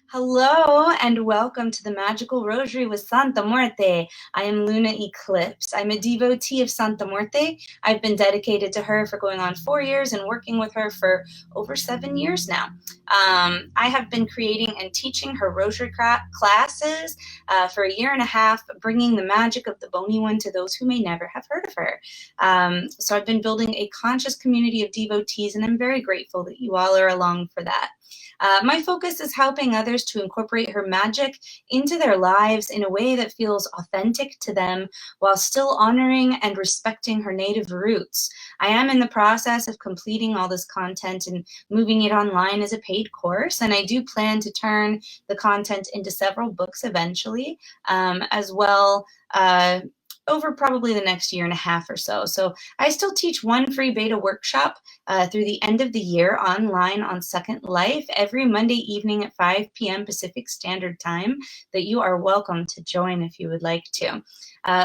Hello and welcome to the Magical Rosary with Santa Muerte. I am Luna Eclipse. I'm a devotee of Santa Muerte. I've been dedicated to her for going on 4 years and working with her for over 7 years now. I have been creating and teaching her rosary classes for 1.5 years, bringing the magic of the bony one to those who may never have heard of her. So I've been building a conscious community of devotees, and I'm very grateful that you all are along for that. My focus is helping others to incorporate her magic into their lives in a way that feels authentic to them while still honoring and respecting her native roots. I am in the process of completing all this content and moving it online as a paid course, and I do plan to turn the content into several books eventually, as well. Over probably the next 1.5 years or so. So I still teach one free beta workshop through the end of the year online on Second Life every Monday evening at 5 p.m. Pacific Standard Time that you are welcome to join if you would like to.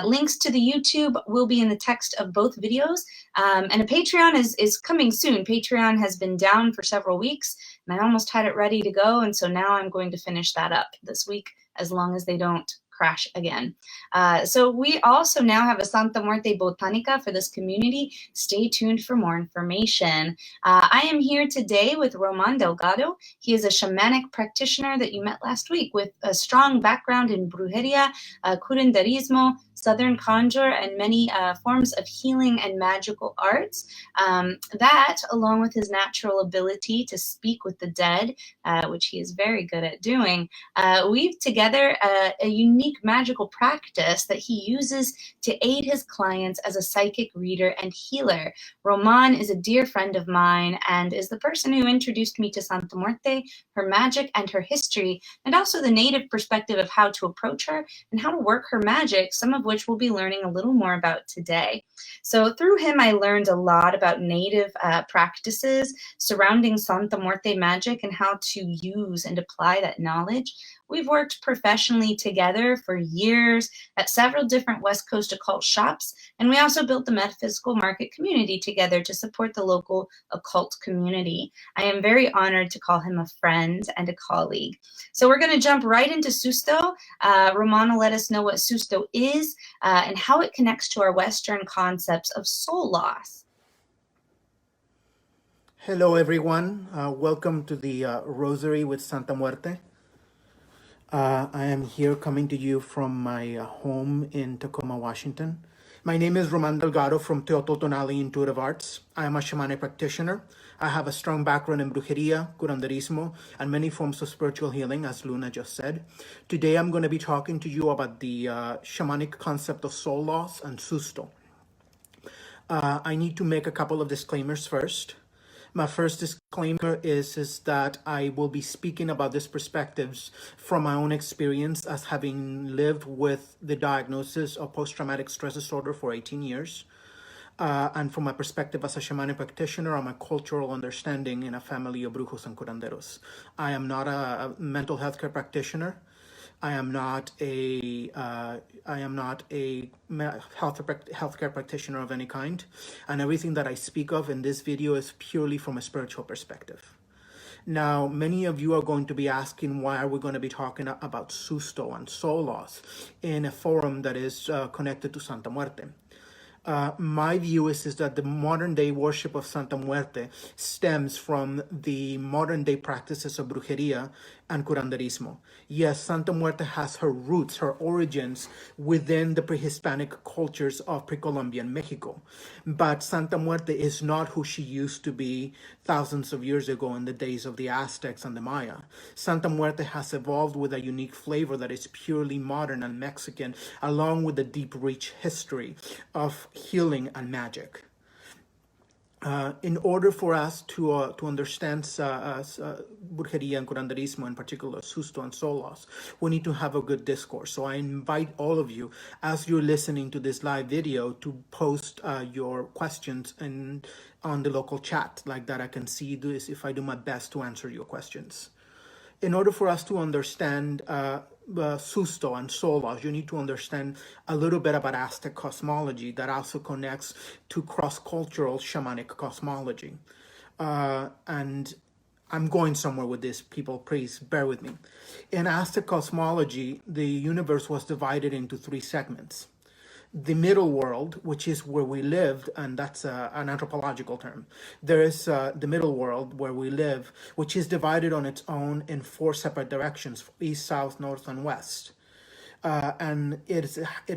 Links to the YouTube will be in the text of both videos, and a Patreon is coming soon. Patreon has been down for several weeks, and I almost had it ready to go, and so now I'm going to finish that up this week as long as they don't crash again. So we also now have a Santa Muerte Botanica for this community. Stay tuned for more information. I am here today with Roman Delgado. He is a shamanic practitioner that you met last week with a strong background in brujeria, curanderismo, southern conjure, and many forms of healing and magical arts. That, along with his natural ability to speak with the dead, which he is very good at doing, weave together a unique magical practice that he uses to aid his clients as a psychic reader and healer. Roman is a dear friend of mine and is the person who introduced me to Santa Muerte, her magic and her history, and also the native perspective of how to approach her and how to work her magic, some of which we'll be learning a little more about today. So through him, I learned a lot about native practices surrounding Santa Muerte magic and how to use and apply that knowledge. We've worked professionally together for years at several different West Coast occult shops, and we also built the metaphysical market community together to support the local occult community. I am very honored to call him a friend and a colleague. So we're going to jump right into Susto. Roman will let us know what Susto is and how it connects to our Western concepts of soul loss. Hello, everyone. Welcome to the Rosary with Santa Muerte. I am here coming to you from my home in Tacoma, Washington. My name is Roman Delgado from Teototonali Intuitive Arts. I am a shamanic practitioner. I have a strong background in brujeria, curanderismo, and many forms of spiritual healing, as Luna just said. Today, I'm going to be talking to you about the shamanic concept of soul loss and Susto. I need to make a couple of disclaimers first. My first disclaimer is that I will be speaking about these perspectives from my own experience as having lived with the diagnosis of post-traumatic stress disorder for 18 years. And from my perspective as a shamanic practitioner and my cultural understanding in a family of brujos and curanderos. I am not a mental health care practitioner. I am not a healthcare practitioner of any kind, and everything that I speak of in this video is purely from a spiritual perspective. Now, many of you are going to be asking why are we going to be talking about Susto and soul loss in a forum that is connected to Santa Muerte. My view is that the modern day worship of Santa Muerte stems from the modern day practices of brujeria and curanderismo. Yes, Santa Muerte has her roots, her origins within the pre-Hispanic cultures of pre-Columbian Mexico. But Santa Muerte is not who she used to be thousands of years ago in the days of the Aztecs and the Maya. Santa Muerte has evolved with a unique flavor that is purely modern and Mexican, along with the deep, rich history of healing and magic. In order for us to understand brujeria and curanderismo, in particular Susto and soul loss, we need to have a good discourse. So I invite all of you, as you're listening to this live video, to post your questions on the local chat. Like that, I can see this if I do my best to answer your questions. In order for us to understand Susto and soul loss, you need to understand a little bit about Aztec cosmology that also connects to cross-cultural shamanic cosmology. And I'm going somewhere with this, people. Please bear with me. In Aztec cosmology, the universe was divided into three segments. The middle world, which is where we lived, and that's an anthropological term. There is the middle world where we live, which is divided on its own in four separate directions: east, south, north, and west. And it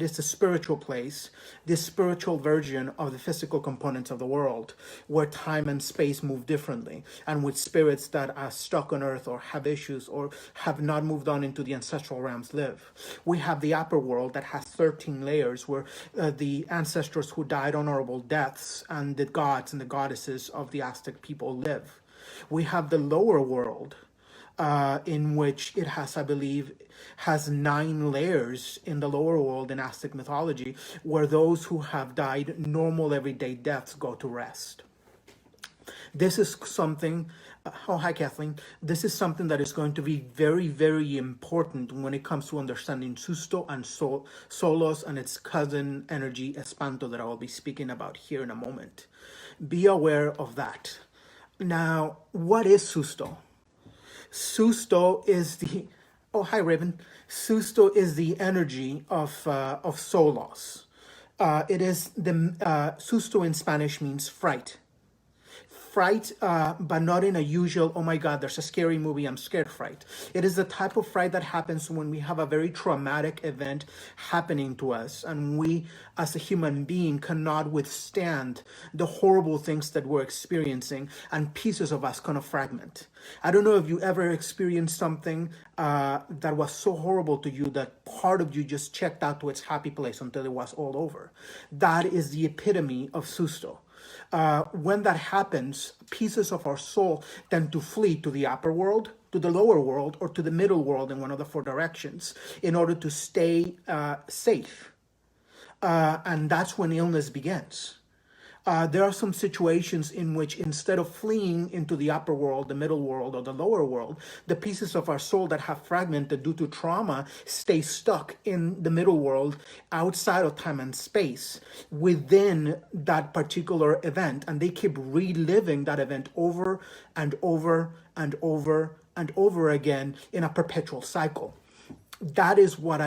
is a spiritual place, the spiritual version of the physical components of the world, where time and space move differently, and with spirits that are stuck on earth or have issues or have not moved on into the ancestral realms live. We have the upper world that has 13 layers, where the ancestors who died honorable deaths and the gods and the goddesses of the Aztec people live. We have the lower world, in which it has, I believe, has 9 layers in the lower world in Aztec mythology, where those who have died normal everyday deaths go to rest. This is something, oh, hi, Kathleen. This is something that is going to be very, very important when it comes to understanding Susto and Solos and its cousin energy, Espanto, that I will be speaking about here in a moment. Be aware of that. Now, what is Susto? Susto is the, oh, hi, Raven. Susto is the energy of Solos. It is the, Susto in Spanish means fright. Fright, but not in a usual, oh my God, there's a scary movie, I'm scared fright. It is the type of fright that happens when we have a very traumatic event happening to us, and we, as a human being, cannot withstand the horrible things that we're experiencing, and pieces of us kind of fragment. I don't know if you ever experienced something that was so horrible to you that part of you just checked out to its happy place until it was all over. That is the epitome of Susto. When that happens, pieces of our soul tend to flee to the upper world, to the lower world, or to the middle world in one of the 4 directions in order to stay safe. And that's when illness begins. There are some situations in which, instead of fleeing into the upper world, the middle world, or the lower world, the pieces of our soul that have fragmented due to trauma stay stuck in the middle world, outside of time and space, within that particular event, and they keep reliving that event over and over and over and over again in a perpetual cycle. That is what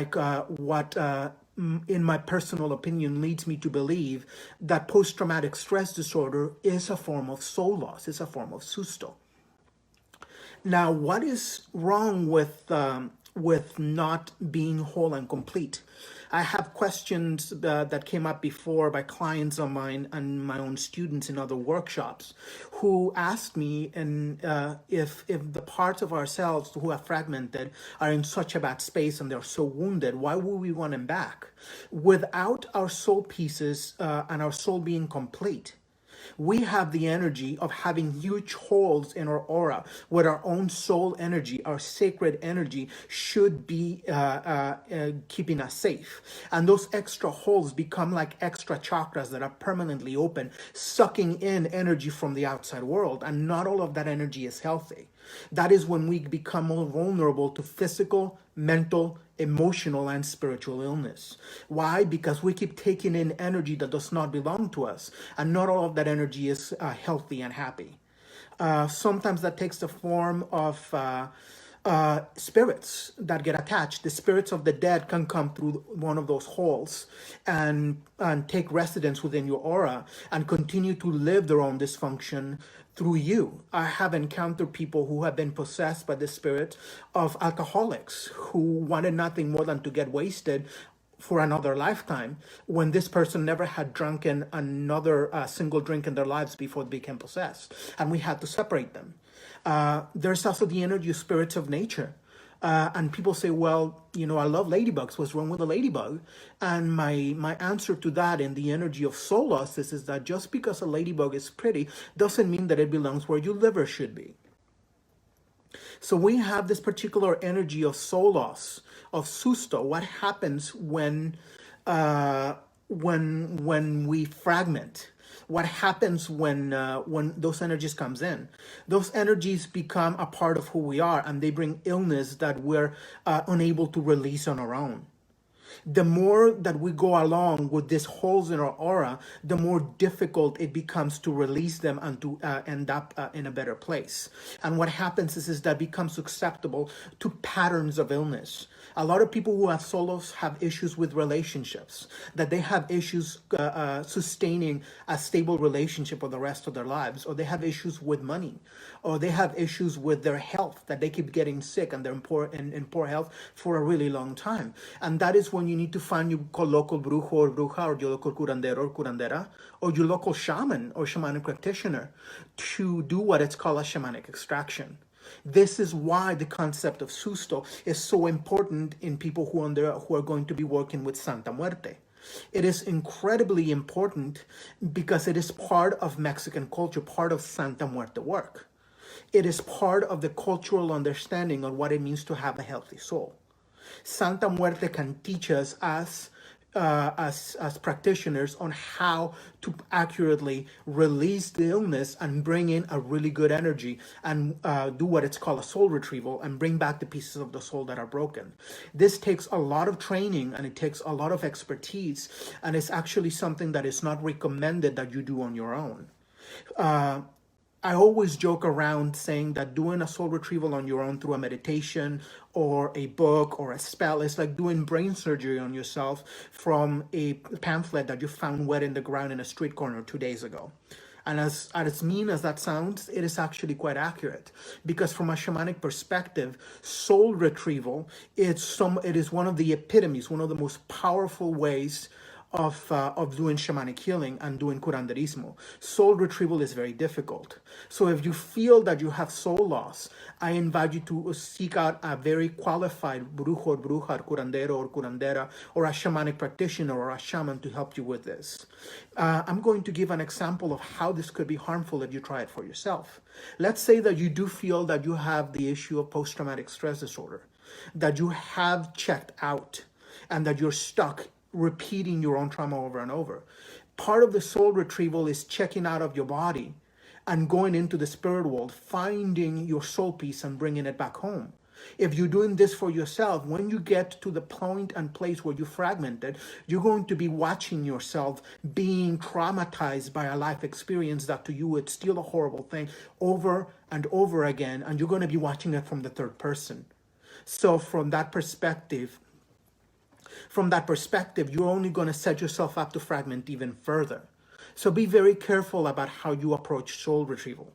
in my personal opinion, leads me to believe that post-traumatic stress disorder is a form of soul loss, is a form of Susto. Now, what is wrong with not being whole and complete? I have questions that came up before by clients of mine and my own students in other workshops, who asked me if the parts of ourselves who are fragmented are in such a bad space and they're so wounded, why would we want them back? Without our soul pieces and our soul being complete, we have the energy of having huge holes in our aura where our own soul energy, our sacred energy, should be keeping us safe. And those extra holes become like extra chakras that are permanently open, sucking in energy from the outside world. And not all of that energy is healthy. That is when we become more vulnerable to physical, mental, emotional, and spiritual illness. Why? Because we keep taking in energy that does not belong to us, and not all of that energy is healthy and happy. Sometimes that takes the form of spirits that get attached. The spirits of the dead can come through one of those holes and take residence within your aura and continue to live their own dysfunction through you. I have encountered people who have been possessed by the spirit of alcoholics who wanted nothing more than to get wasted for another lifetime, when this person never had drunken another single drink in their lives before they became possessed, and we had to separate them. There's also the energy of spirits of nature. And people say, well, I love ladybugs. What's wrong with a ladybug? And my answer to that in the energy of soul loss is that just because a ladybug is pretty doesn't mean that it belongs where your liver should be. So we have this particular energy of soul loss, of Susto. What happens when we fragment? What happens when those energies comes in? Those energies become a part of who we are, and they bring illness that we're unable to release on our own. The more that we go along with these holes in our aura, the more difficult it becomes to release them and to end up in a better place. And what happens is that becomes susceptible to patterns of illness. A lot of people who have solos have issues with relationships, that they have issues sustaining a stable relationship for the rest of their lives, or they have issues with money, or they have issues with their health, that they keep getting sick and they're in poor health for a really long time. And that is when you need to find your local brujo or bruja, or your local curandero or curandera, or your local shaman or shamanic practitioner to do what it's called a shamanic extraction. This is why the concept of Susto is so important in people who are going to be working with Santa Muerte. It is incredibly important because it is part of Mexican culture, part of Santa Muerte work. It is part of the cultural understanding of what it means to have a healthy soul. Santa Muerte can teach us as practitioners on how to accurately release the illness and bring in a really good energy and do what it's called a soul retrieval and bring back the pieces of the soul that are broken. This takes a lot of training and it takes a lot of expertise, and it's actually something that is not recommended that you do on your own. I always joke around saying that doing a soul retrieval on your own through a meditation or a book or a spell is like doing brain surgery on yourself from a pamphlet that you found wet in the ground in a street corner 2 days ago. And as mean as that sounds, it is actually quite accurate, because from a shamanic perspective, soul retrieval it is one of the epitomes, one of the most powerful ways of doing shamanic healing and doing curanderismo. Soul retrieval is very difficult. So if you feel that you have soul loss, I invite you to seek out a very qualified brujo or bruja, curandero or curandera, or a shamanic practitioner or a shaman to help you with this. I'm going to give an example of how this could be harmful if you try it for yourself. Let's say that you do feel that you have the issue of post-traumatic stress disorder, that you have checked out, and that you're stuck repeating your own trauma over and over. Part of the soul retrieval is checking out of your body and going into the spirit world, finding your soul piece and bringing it back home. If you're doing this for yourself, when you get to the point and place where you fragmented, you're going to be watching yourself being traumatized by a life experience that to you it's still a horrible thing over and over again, and you're going to be watching it from the third person. So from that perspective, you're only going to set yourself up to fragment even further. So be very careful about how you approach soul retrieval.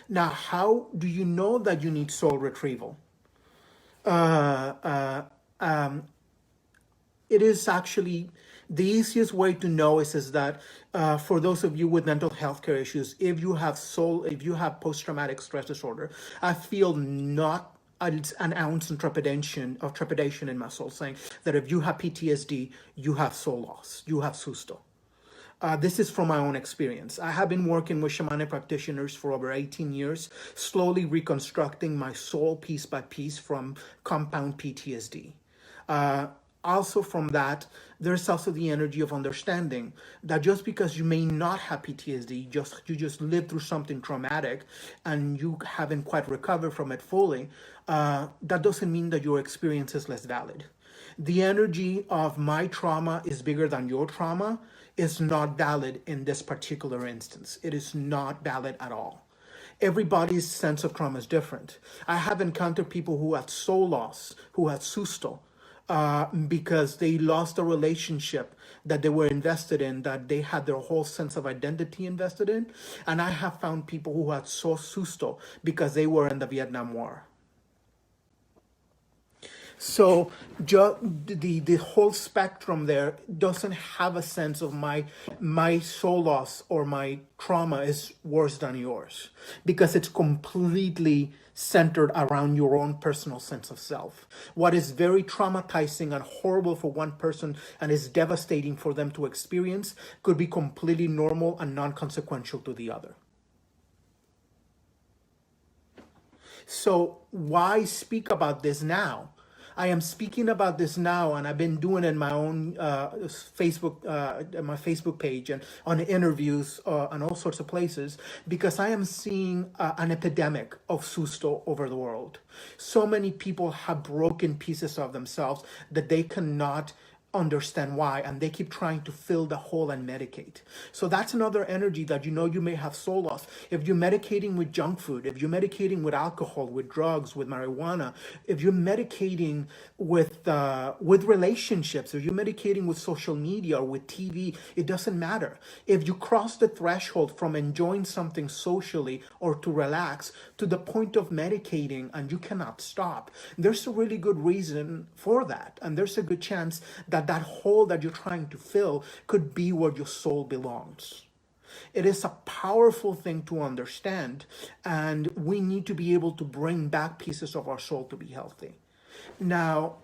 Now, how do you know that you need soul retrieval? It is actually the easiest way to know is that for those of you with mental health care issues, if you have post-traumatic stress disorder, I feel not an ounce of trepidation in my soul, saying that if you have PTSD, you have soul loss, you have Susto. This is from my own experience. I have been working with shamanic practitioners for over 18 years, slowly reconstructing my soul piece by piece from compound PTSD. Also from that, there's also the energy of understanding that just because you may not have PTSD, you just lived through something traumatic and you haven't quite recovered from it fully, that doesn't mean that your experience is less valid. The energy of my trauma is bigger than your trauma is not valid in this particular instance. It is not valid at all. Everybody's sense of trauma is different. I have encountered people who had soul loss, who had Susto, because they lost a relationship that they were invested in, that they had their whole sense of identity invested in. And I have found people who had so Susto because they were in the Vietnam War. So the whole spectrum there doesn't have a sense of my soul loss or my trauma is worse than yours, because it's completely centered around your own personal sense of self. What is very traumatizing and horrible for one person and is devastating for them to experience could be completely normal and non-consequential to the other. So why speak about this now? I am speaking about this now, and I've been doing it in my own Facebook, my Facebook page, and on interviews and all sorts of places, because I am seeing an epidemic of Susto over the world. So many people have broken pieces of themselves that they cannot understand why, and they keep trying to fill the hole and medicate. So that's another energy that you may have soul loss. If you're medicating with junk food, if you're medicating with alcohol, with drugs, with marijuana, if you're medicating with relationships, if you're medicating with social media or with TV, it doesn't matter. If you cross the threshold from enjoying something socially or to relax to the point of medicating and you cannot stop, there's a really good reason for that, and there's a good chance that that hole that you're trying to fill could be where your soul belongs. It is a powerful thing to understand, and we need to be able to bring back pieces of our soul to be healthy. Now,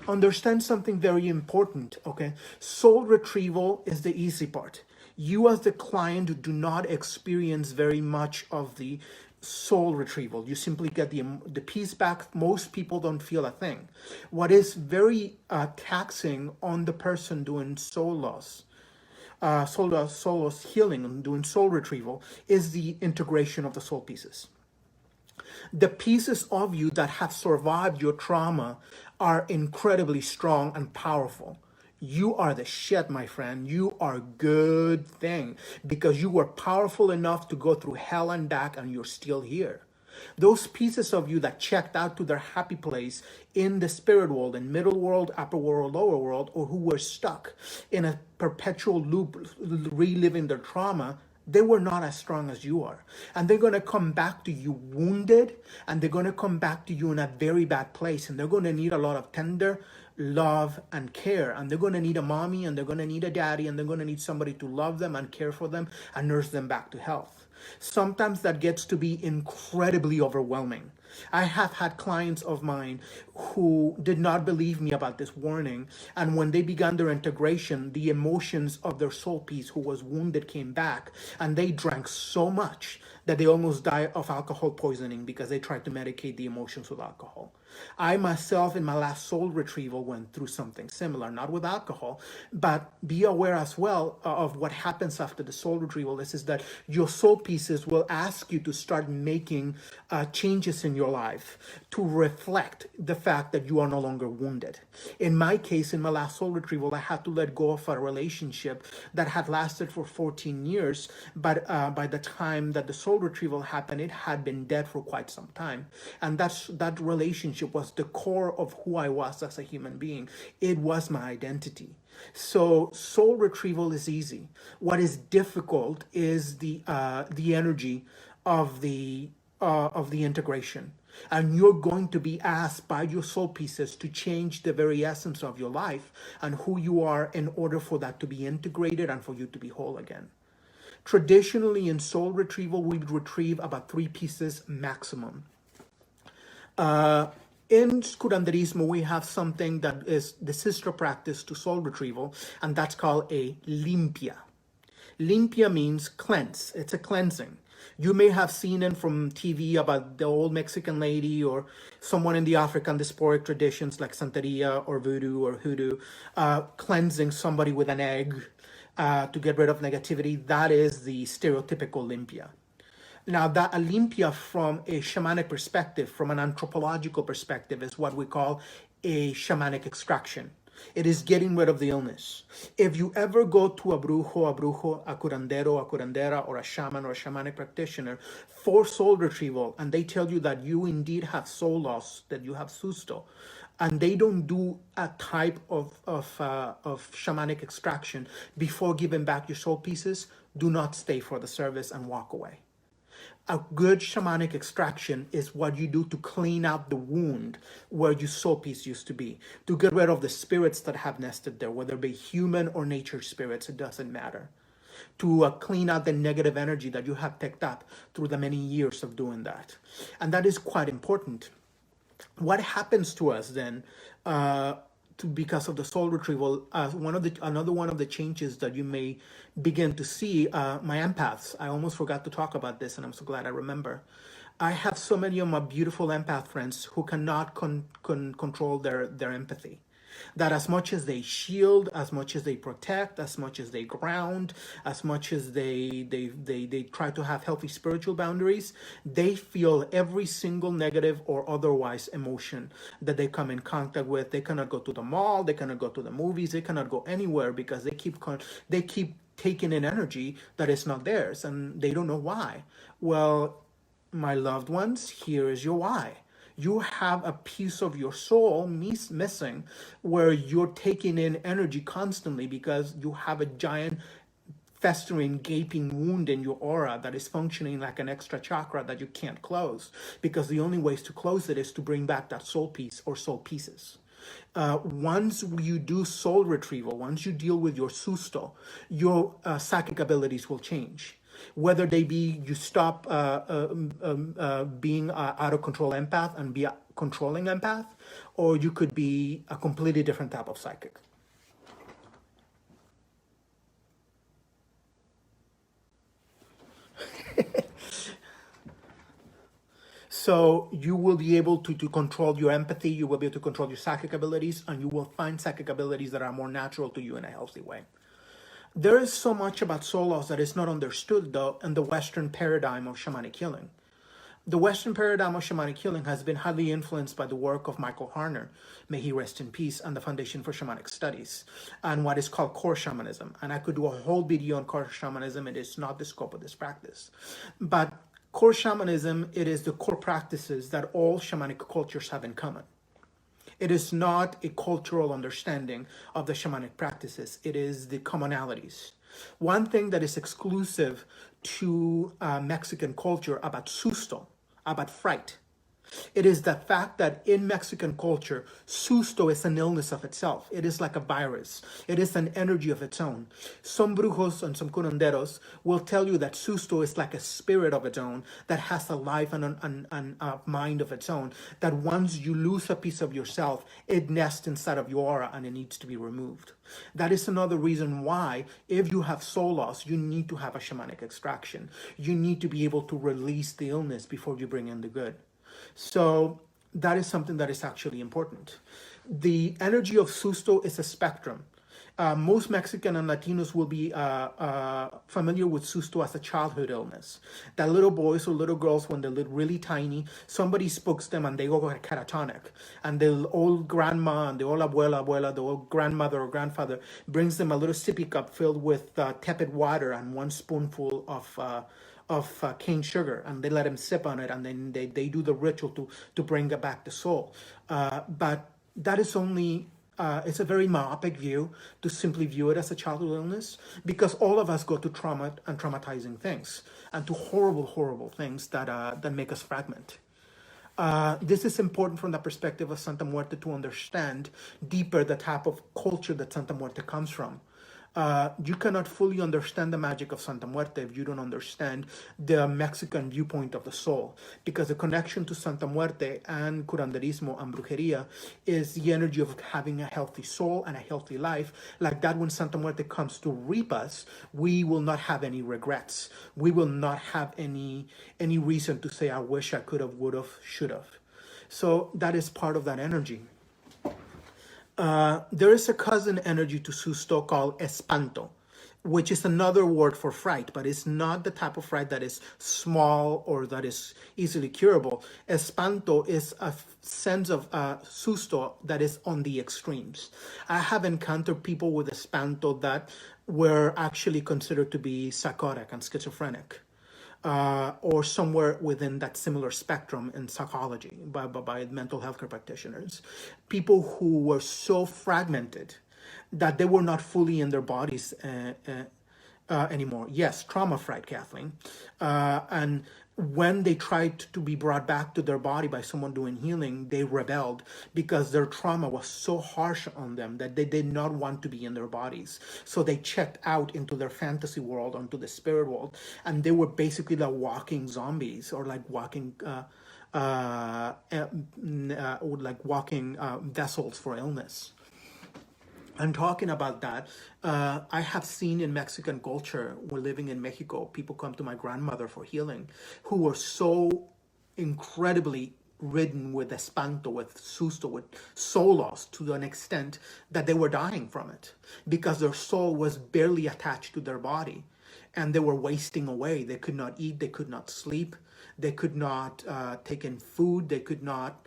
understand something very important, okay? Soul retrieval is the easy part. You as the client do not experience very much of the soul retrieval. You simply get the piece back. Most people don't feel a thing. What is very taxing on the person doing soul loss, soul loss healing and doing soul retrieval, is the integration of the soul pieces. The pieces of you that have survived your trauma are incredibly strong and powerful. You are the shit, my friend. You are a good thing because you were powerful enough to go through hell and back, and you're still here. Those pieces of you that checked out to their happy place in the spirit world, in middle world, upper world, lower world, or who were stuck in a perpetual loop reliving their trauma, they were not as strong as you are. And they're going to come back to you wounded, and they're going to come back to you in a very bad place. And they're going to need a lot of tender love and care. And they're going to need a mommy, and they're going to need a daddy, and they're going to need somebody to love them and care for them and nurse them back to health. Sometimes that gets to be incredibly overwhelming. I have had clients of mine who did not believe me about this warning, and when they began their integration, the emotions of their soul piece who was wounded came back, and they drank so much that they almost died of alcohol poisoning because they tried to medicate the emotions with alcohol. I myself, in my last soul retrieval, went through something similar, not with alcohol, but be aware as well of what happens after the soul retrieval. This is that your soul pieces will ask you to start making changes in your life to reflect the fact that you are no longer wounded. In my case, in my last soul retrieval, I had to let go of a relationship that had lasted for 14 years, but by the time that the soul retrieval happened, it had been dead for quite some time. And that relationship was the core of who I was as a human being. It was my identity. So soul retrieval is easy. What is difficult is the energy of the integration. And you're going to be asked by your soul pieces to change the very essence of your life and who you are in order for that to be integrated and for you to be whole again. Traditionally, in soul retrieval, we retrieve about 3 pieces maximum. In curanderismo, we have something that is the sister practice to soul retrieval, and that's called a limpia. Limpia means cleanse. It's a cleansing. You may have seen it from TV about the old Mexican lady or someone in the African diasporic traditions like Santeria or Voodoo or Hoodoo, cleansing somebody with an egg to get rid of negativity. That is the stereotypical limpia. Now, that Olympia from a shamanic perspective, from an anthropological perspective, is what we call a shamanic extraction. It is getting rid of the illness. If you ever go to a brujo, a curandero, a curandera, or a shaman or a shamanic practitioner for soul retrieval, and they tell you that you indeed have soul loss, that you have susto, and they don't do a type of shamanic extraction before giving back your soul pieces, do not stay for the service and walk away. A good shamanic extraction is what you do to clean out the wound where your soul piece used to be, to get rid of the spirits that have nested there, whether they be human or nature spirits, it doesn't matter. To clean out the negative energy that you have picked up through the many years of doing that. And that is quite important. What happens to us then because of the soul retrieval? Another one of the changes that you may begin to see, my empaths. I almost forgot to talk about this, and I'm so glad I remember. I have so many of my beautiful empath friends who cannot control their empathy. That as much as they shield, as much as they protect, as much as they ground, as much as they try to have healthy spiritual boundaries, they feel every single negative or otherwise emotion that they come in contact with. They cannot go to the mall, they cannot go to the movies, they cannot go anywhere because they keep taking in energy that is not theirs, and they don't know why. Well, my loved ones, here is your why. You have a piece of your soul missing where you're taking in energy constantly because you have a giant festering, gaping wound in your aura that is functioning like an extra chakra that you can't close, because the only ways to close it is to bring back that soul piece or soul pieces. Once you do soul retrieval, once you deal with your susto, your psychic abilities will change. Whether they be you stop being out of control empath and be a controlling empath, or you could be a completely different type of psychic. So you will be able to control your empathy, you will be able to control your psychic abilities, and you will find psychic abilities that are more natural to you in a healthy way. There is so much about soul loss that is not understood, though, in the Western paradigm of shamanic healing. The Western paradigm of shamanic healing has been highly influenced by the work of Michael Harner, may he rest in peace, and the Foundation for Shamanic Studies, and what is called core shamanism. And I could do a whole video on core shamanism. It is not the scope of this practice. But core shamanism, it is the core practices that all shamanic cultures have in common. It is not a cultural understanding of the shamanic practices. It is the commonalities. One thing that is exclusive to Mexican culture about susto, about fright, it is the fact that in Mexican culture, susto is an illness of itself. It is like a virus. It is an energy of its own. Some brujos and some curanderos will tell you that susto is like a spirit of its own that has a life and a mind of its own, that once you lose a piece of yourself, it nests inside of your aura and it needs to be removed. That is another reason why, if you have soul loss, you need to have a shamanic extraction. You need to be able to release the illness before you bring in the good. So that is something that is actually important. The energy of susto is a spectrum. Most Mexican and Latinos will be familiar with susto as a childhood illness. That little boys or little girls, when they're really tiny, somebody spooks them and they go catatonic. And the old grandma and the old abuela, the old grandmother or grandfather brings them a little sippy cup filled with tepid water and one spoonful of cane sugar, and they let him sip on it, and then they do the ritual to bring back the soul. But that is only, it's a very myopic view to simply view it as a childhood illness, because all of us go to trauma and traumatizing things, and to horrible, horrible things that make us fragment. This is important from the perspective of Santa Muerte to understand deeper the type of culture that Santa Muerte comes from. You cannot fully understand the magic of Santa Muerte if you don't understand the Mexican viewpoint of the soul, because the connection to Santa Muerte and curanderismo and brujeria is the energy of having a healthy soul and a healthy life, like that when Santa Muerte comes to reap us, we will not have any regrets. We will not have any reason to say, I wish I could have, would have, should have. So that is part of that energy. There is a cousin energy to susto called espanto, which is another word for fright, but it's not the type of fright that is small or that is easily curable. Espanto is a sense of susto that is on the extremes. I have encountered people with espanto that were actually considered to be psychotic and schizophrenic. Or somewhere within that similar spectrum in psychology by mental health care practitioners. People who were so fragmented that they were not fully in their bodies anymore. Yes, trauma fright, Kathleen. And when they tried to be brought back to their body by someone doing healing, they rebelled because their trauma was so harsh on them that they did not want to be in their bodies. So they checked out into their fantasy world, onto the spirit world, and they were basically like walking zombies, or like walking vessels for illness. And talking about that, I have seen in Mexican culture, when living in Mexico, people come to my grandmother for healing who were so incredibly ridden with espanto, with susto, with soul loss to an extent that they were dying from it because their soul was barely attached to their body and they were wasting away. They could not eat, they could not sleep, they could not take in food, they could not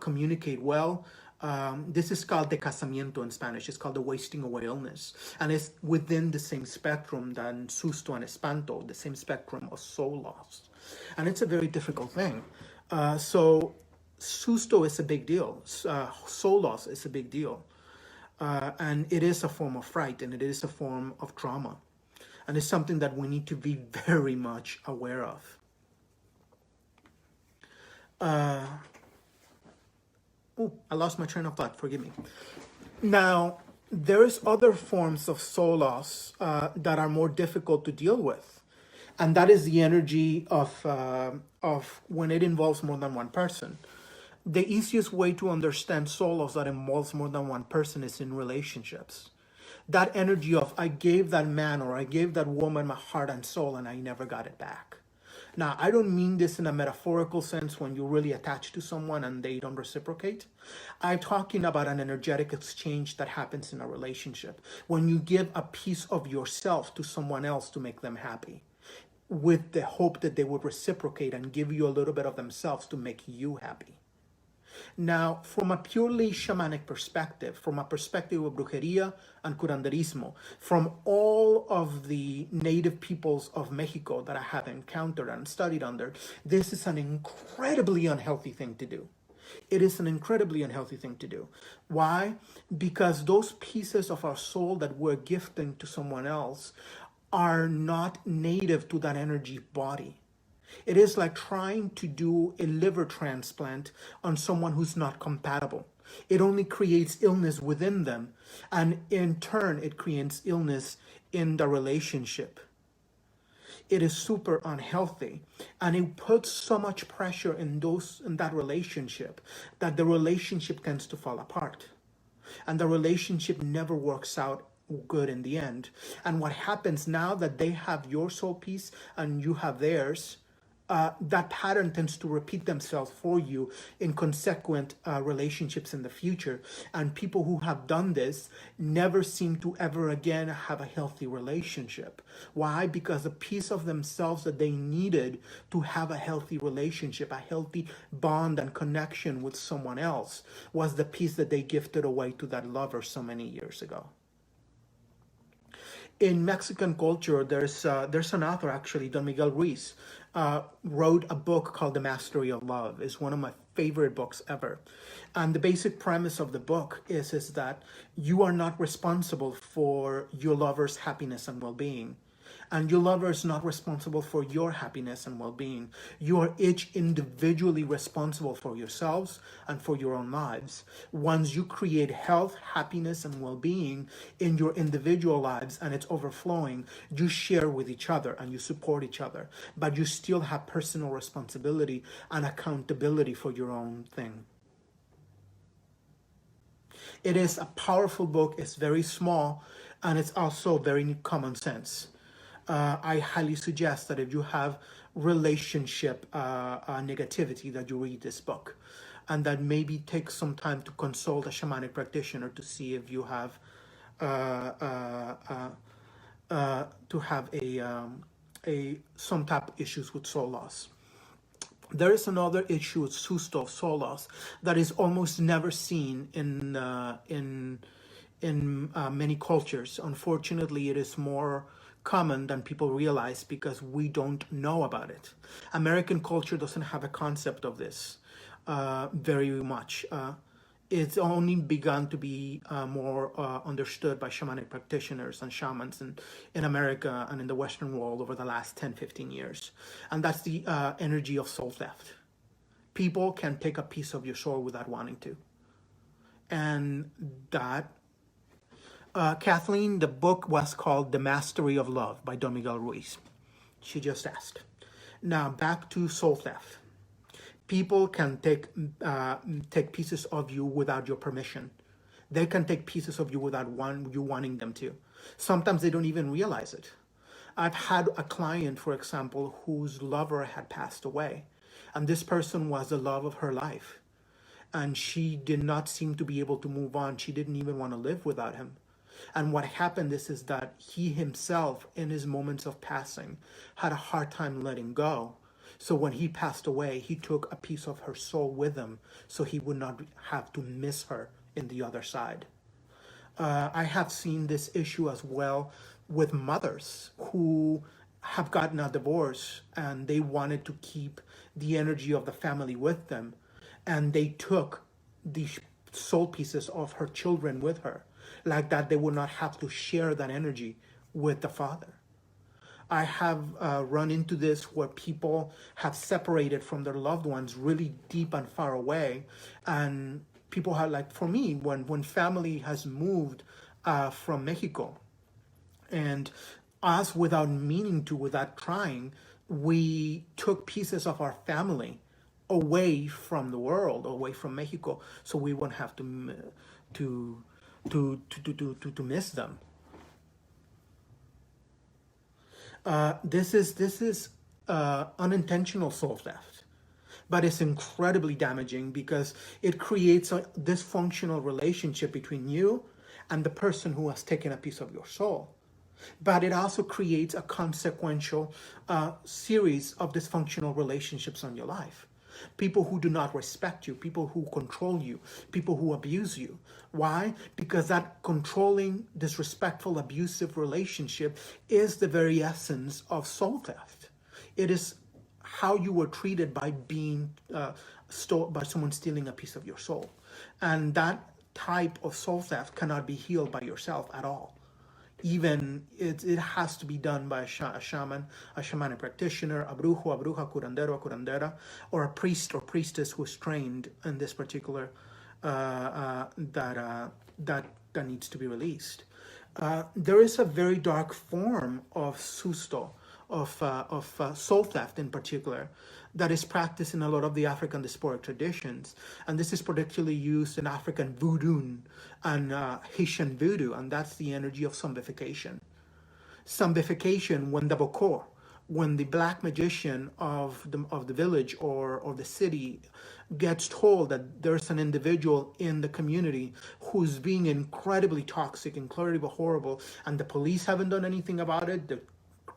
communicate well. This is called decasamiento in Spanish. It's called the wasting away illness. And it's within the same spectrum than susto and espanto, the same spectrum of soul loss. And it's a very difficult thing. So susto is a big deal. Soul loss is a big deal. And it is a form of fright and it is a form of trauma. And it's something that we need to be very much aware of. Oh, I lost my train of thought. Forgive me. Now, there's other forms of soul loss that are more difficult to deal with. And that is the energy of when it involves more than one person. The easiest way to understand soul loss that involves more than one person is in relationships. That energy of I gave that man or I gave that woman my heart and soul and I never got it back. Now, I don't mean this in a metaphorical sense when you're really attached to someone and they don't reciprocate. I'm talking about an energetic exchange that happens in a relationship. When you give a piece of yourself to someone else to make them happy, with the hope that they would reciprocate and give you a little bit of themselves to make you happy. Now, from a purely shamanic perspective, from a perspective of brujeria and curanderismo, from all of the native peoples of Mexico that I have encountered and studied under, this is an incredibly unhealthy thing to do. It is an incredibly unhealthy thing to do. Why? Because those pieces of our soul that we're gifting to someone else are not native to that energy body. It is like trying to do a liver transplant on someone who's not compatible. It only creates illness within them, and in turn, it creates illness in the relationship. It is super unhealthy, and it puts so much pressure in that relationship that the relationship tends to fall apart, and the relationship never works out good in the end. And what happens now that they have your soul piece and you have theirs, that pattern tends to repeat themselves for you in consequent relationships in the future. And people who have done this never seem to ever again have a healthy relationship. Why? Because the piece of themselves that they needed to have a healthy relationship, a healthy bond and connection with someone else, was the piece that they gifted away to that lover so many years ago. In Mexican culture, there's an author, actually, Don Miguel Ruiz, wrote a book called The Mastery of Love. It's one of my favorite books ever. And the basic premise of the book is that you are not responsible for your lover's happiness and well-being. And your lover is not responsible for your happiness and well-being. You are each individually responsible for yourselves and for your own lives. Once you create health, happiness, and well-being in your individual lives and it's overflowing, you share with each other and you support each other. But you still have personal responsibility and accountability for your own thing. It is a powerful book. It's very small, and it's also very common sense. I highly suggest that if you have relationship negativity, that you read this book, and that maybe take some time to consult a shamanic practitioner to see if you have some type of issues with soul loss. There is another issue with susto, soul loss, that is almost never seen in many cultures. Unfortunately, it is more common than people realize because we don't know about it. American culture doesn't have a concept of this very much. It's only begun to be more understood by shamanic practitioners and shamans in America and in the Western world over the last 10, 15 years. And that's the energy of soul theft. People can take a piece of your soul without wanting to. And that Kathleen, the book was called The Mastery of Love by Don Miguel Ruiz. She just asked. Now, back to soul theft. People can take pieces of you without your permission. They can take pieces of you without you wanting them to. Sometimes they don't even realize it. I've had a client, for example, whose lover had passed away. And this person was the love of her life. And she did not seem to be able to move on. She didn't even want to live without him. And what happened is that he himself, in his moments of passing, had a hard time letting go. So when he passed away, he took a piece of her soul with him so he would not have to miss her in the other side. I have seen this issue as well with mothers who have gotten a divorce and they wanted to keep the energy of the family with them. And they took the soul pieces of her children with her. Like that, they would not have to share that energy with the father. I have run into this where people have separated from their loved ones really deep and far away. And people have, like for me, when family has moved from Mexico, and us, without meaning to, without trying, we took pieces of our family away from the world, away from Mexico, so we won't have to miss them. This is unintentional soul theft, but it's incredibly damaging because it creates a dysfunctional relationship between you and the person who has taken a piece of your soul. But it also creates a consequential series of dysfunctional relationships on your life. People who do not respect you, people who control you, people who abuse you. Why? Because that controlling, disrespectful, abusive relationship is the very essence of soul theft. It is how you were treated by being by someone stealing a piece of your soul. And that type of soul theft cannot be healed by yourself at all. Even it has to be done by a shaman, a shamanic practitioner, a brujo, a bruja, curandero, a curandera, or a priest or priestess who is trained in this particular that needs to be released. There is a very dark form of susto, of soul theft in particular, that is practiced in a lot of the African diasporic traditions. And this is particularly used in African voodoo and Haitian voodoo, and that's the energy of zombification. Zombification, when the black magician of the village or the city gets told that there's an individual in the community who's being incredibly toxic, incredibly horrible, and the police haven't done anything about it, the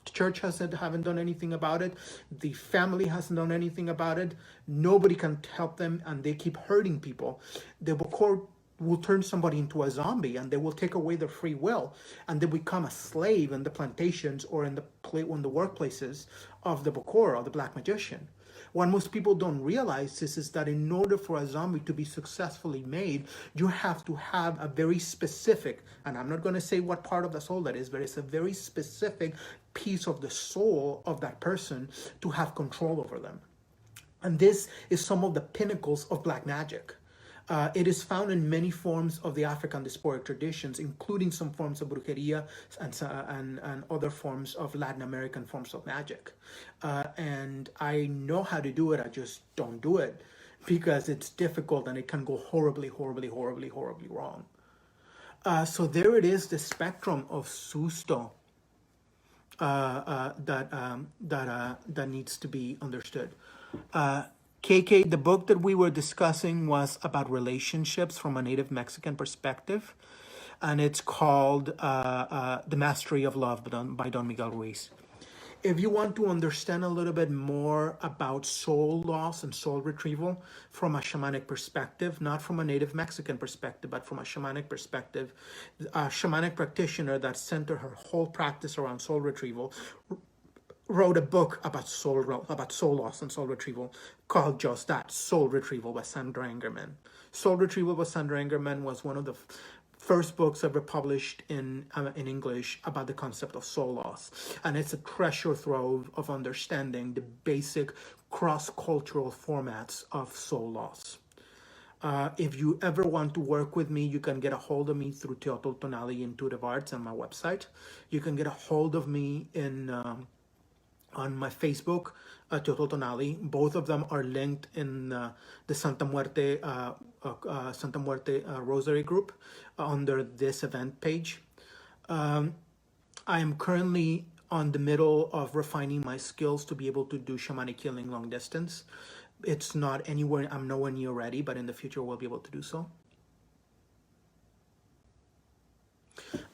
church haven't done anything about it, the family hasn't done anything about it, nobody can help them, and they keep hurting people, the Bokor will turn somebody into a zombie, and they will take away their free will, and they become a slave in the plantations or in the workplaces of the Bokor, or the black magician. What most people don't realize is that in order for a zombie to be successfully made, you have to have a very specific, and I'm not going to say what part of the soul that is, but it's a very specific piece of the soul of that person to have control over them. And this is some of the pinnacles of black magic. It is found in many forms of the African diasporic traditions, including some forms of brujeria and other forms of Latin American forms of magic. And I know how to do it, I just don't do it because it's difficult and it can go horribly, horribly, horribly, horribly wrong. So there it is, the spectrum of susto that needs to be understood. KK, the book that we were discussing was about relationships from a Native Mexican perspective, and it's called The Mastery of Love by Don Miguel Ruiz. If you want to understand a little bit more about soul loss and soul retrieval from a shamanic perspective, not from a Native Mexican perspective, but from a shamanic perspective, a shamanic practitioner that centered her whole practice around soul retrieval wrote a book about soul loss and soul retrieval called just that, Soul Retrieval by Sandra Engerman. Soul Retrieval by Sandra Engerman was one of the first books ever published in English about the concept of soul loss. And it's a treasure trove of understanding the basic cross-cultural formats of soul loss. If you ever want to work with me, you can get a hold of me through Teotl Tonali Intuitive Arts on my website. You can get a hold of me on my Facebook, Teotl Tonali. Both of them are linked in the Santa Muerte Rosary group under this event page. I am currently on the middle of refining my skills to be able to do shamanic healing long distance. It's not anywhere, I'm nowhere near ready, but in the future we'll be able to do so.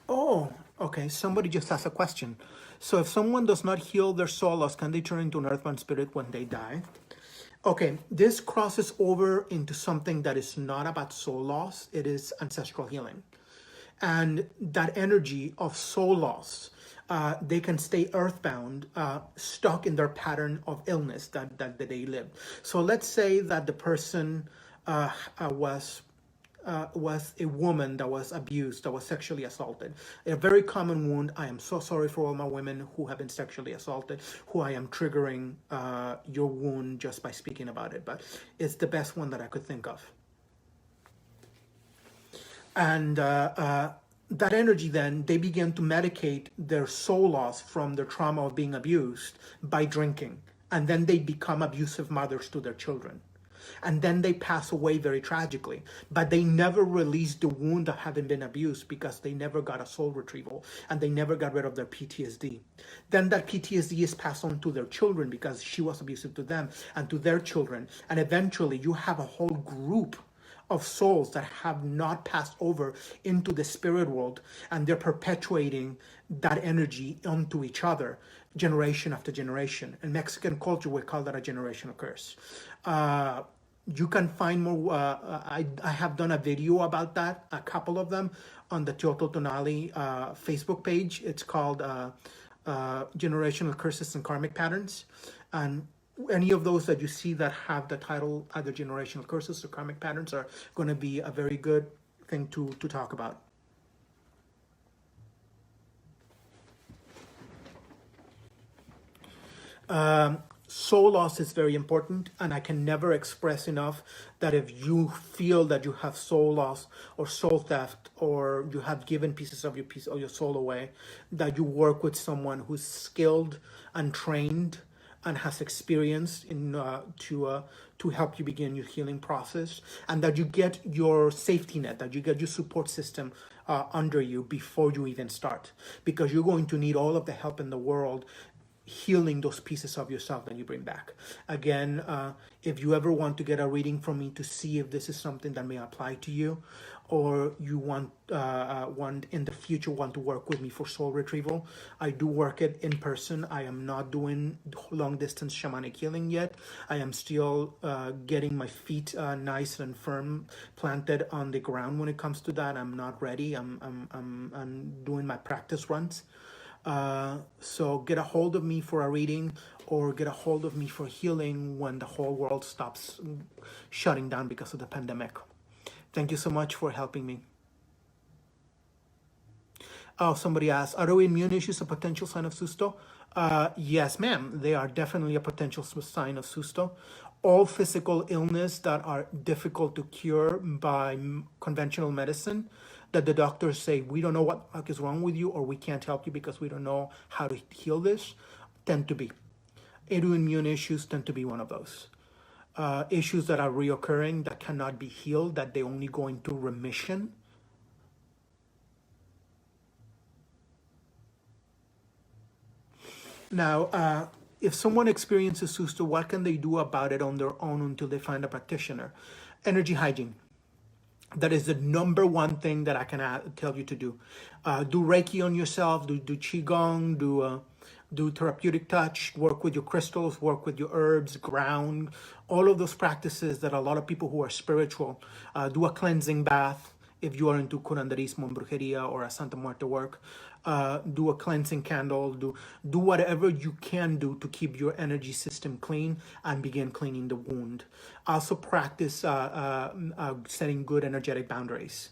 Oh, okay. Somebody just asked a question. So if someone does not heal their soul loss, can they turn into an earthbound spirit when they die? Okay, this crosses over into something that is not about soul loss. It is ancestral healing. And that energy of soul loss, they can stay earthbound, stuck in their pattern of illness that they lived. So let's say that the person was a woman that was abused, that was sexually assaulted. A very common wound. I am so sorry for all my women who have been sexually assaulted, who I am triggering your wound just by speaking about it, but it's the best one that I could think of. And that energy, then they begin to medicate their soul loss from their trauma of being abused by drinking. And then they become abusive mothers to their children. And then they pass away very tragically. But they never released the wound of having been abused because they never got a soul retrieval and they never got rid of their PTSD. Then that PTSD is passed on to their children because she was abusive to them and to their children. And eventually you have a whole group of souls that have not passed over into the spirit world, and they're perpetuating that energy onto each other generation after generation. In Mexican culture, we call that a generational curse. You can find more. I have done a video about that, a couple of them, on the Teotl Tonali Facebook page. It's called Generational Curses and Karmic Patterns. And any of those that you see that have the title either generational curses or karmic patterns are going to be a very good thing to talk about. Soul loss is very important, and I can never express enough that if you feel that you have soul loss or soul theft, or you have given pieces of your soul away, that you work with someone who's skilled and trained and has experience in to help you begin your healing process, and that you get your safety net, that you get your support system under you before you even start, because you're going to need all of the help in the world healing those pieces of yourself that you bring back. Again, if you ever want to get a reading from me to see if this is something that may apply to you, or you want in the future want to work with me for soul retrieval, I do work it in person. I am not doing long distance shamanic healing yet. I am still getting my feet nice and firm, planted on the ground when it comes to that. I'm not ready. I'm doing my practice runs. So get a hold of me for a reading, or get a hold of me for healing when the whole world stops shutting down because of the pandemic. Thank you so much for helping me. Oh, somebody asked, are autoimmune issues a potential sign of Susto? Yes, ma'am. They are definitely a potential sign of Susto. All physical illness that are difficult to cure by conventional medicine, that the doctors say, we don't know what the fuck is wrong with you, or we can't help you because we don't know how to heal this, tend to be. Autoimmune issues tend to be one of those. Issues that are reoccurring, that cannot be healed, that they only go into remission. Now, if someone experiences Susto, what can they do about it on their own until they find a practitioner? Energy hygiene. That is the number one thing that I can tell you to do. Do Reiki on yourself, do Qigong, do therapeutic touch, work with your crystals, work with your herbs, ground, all of those practices that a lot of people who are spiritual, do a cleansing bath if you are into curanderismo and brujeria or a Santa Muerte work. Do a cleansing candle, do whatever you can do to keep your energy system clean and begin cleaning the wound. Also practice setting good energetic boundaries.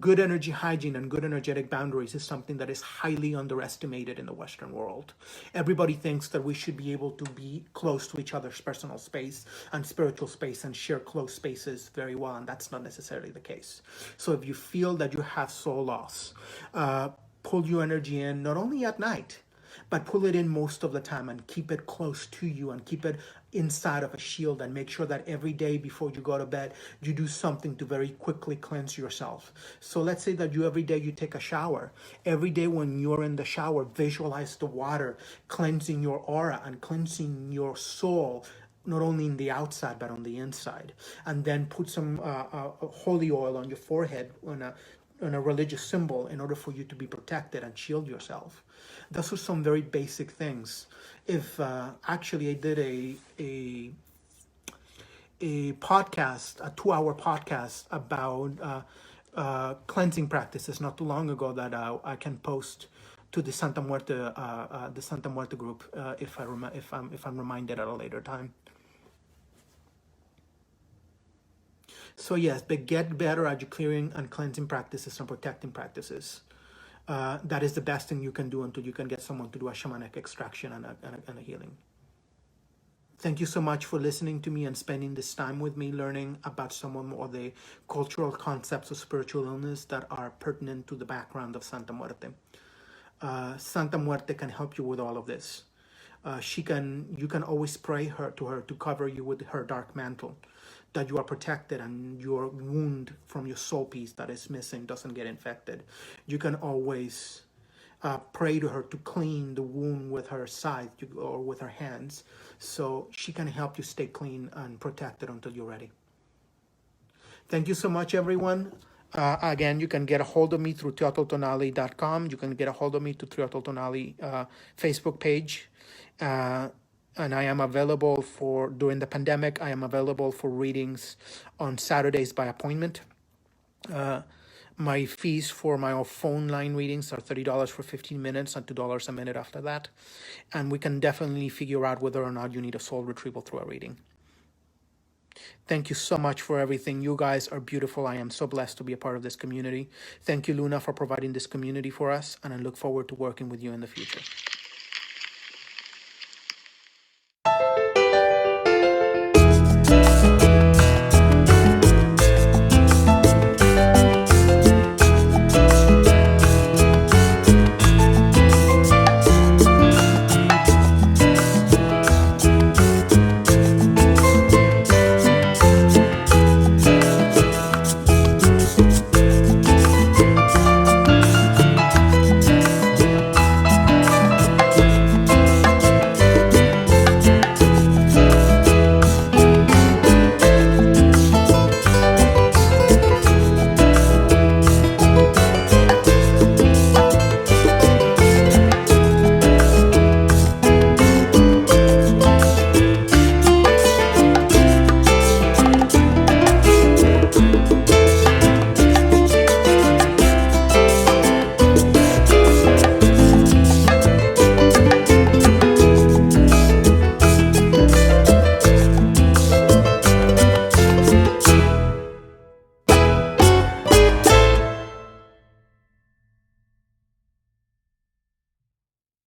Good energy hygiene and good energetic boundaries is something that is highly underestimated in the Western world. Everybody thinks that we should be able to be close to each other's personal space and spiritual space and share close spaces very well, and that's not necessarily the case. So if you feel that you have soul loss, pull your energy in, not only at night, but pull it in most of the time and keep it close to you and keep it inside of a shield, and make sure that every day before you go to bed, you do something to very quickly cleanse yourself. So let's say that you every day you take a shower. Every day when you're in the shower, visualize the water cleansing your aura and cleansing your soul, not only in the outside but on the inside. And then put some holy oil on your forehead on a religious symbol in order for you to be protected and shield yourself. Those are some very basic things. If actually I did a podcast, a 2-hour podcast about cleansing practices not too long ago that I can post to the Santa Muerte group if I'm reminded at a later time. So yes, but get better at your clearing and cleansing practices and protecting practices. That is the best thing you can do until you can get someone to do a shamanic extraction and a healing. Thank you so much for listening to me and spending this time with me learning about some of the cultural concepts of spiritual illness that are pertinent to the background of Santa Muerte. Santa Muerte can help you with all of this. You can always pray to her to cover you with her dark mantle, that you are protected and your wound from your soul piece that is missing doesn't get infected. You can always pray to her to clean the wound with her scythe or with her hands, so she can help you stay clean and protected until you're ready. Thank you so much, everyone. Again, you can get a hold of me through teotltonali.com. You can get a hold of me through Teotl Tonali Facebook page. And I am available during the pandemic, I am available for readings on Saturdays by appointment. My fees for my phone line readings are $30 for 15 minutes and $2 a minute after that. And we can definitely figure out whether or not you need a soul retrieval through a reading. Thank you so much for everything. You guys are beautiful. I am so blessed to be a part of this community. Thank you, Luna, for providing this community for us, and I look forward to working with you in the future.